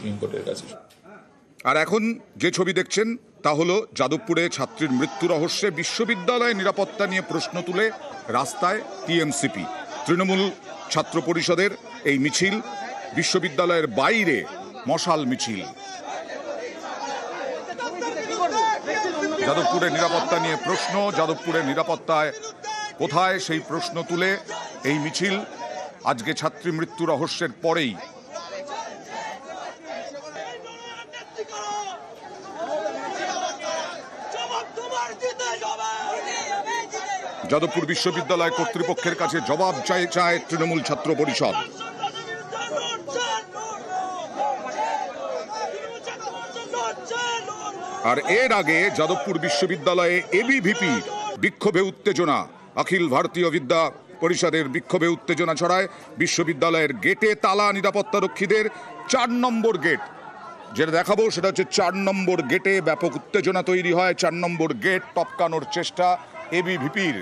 Supreme কোর্টের কাছে। আর এখন যে ছবি দেখছেন তা হলো যাদবপুরে ছাত্রীর মৃত্যু রহস্যে বিশ্ববিদ্যালয় নিরাপত্তা নিয়ে প্রশ্ন তুলে রাস্তায় টিএমসিপি। তৃণমূল ছাত্র পরিষদের এই মিছিল বিশ্ববিদ্যালয়ের বাইরে মশাল মিছিল। যাদবপুরের নিরাপত্তা নিয়ে প্রশ্ন, যাদবপুরের নিরাপত্তায় কোথায় সেই প্রশ্ন তুলে এই মিছিল আজকে ছাত্রী মৃত্যু রহস্যের পরেই। যাদবপুর বিশ্ববিদ্যালয় কর্তৃপক্ষের কাছে জবাব চায় তৃণমূল ছাত্র পরিষদ। আর এর আগে যাদবপুর বিশ্ববিদ্যালয়ে এবিভিপি বিক্ষোভে উত্তেজনা, অখিল ভারতীয় বিদ্যা পরিষদের বিক্ষোভে উত্তেজনা ছড়ায়। বিশ্ববিদ্যালয়ের গেটে তালা, নিরাপত্তারক্ষীদের 4 নম্বর গেট যেটা দেখাবো সেটা হচ্ছে 4 নম্বর গেটে ব্যাপক উত্তেজনা তৈরি হয়। 4 নম্বর গেট টপকানোর চেষ্টা এবিভিপির।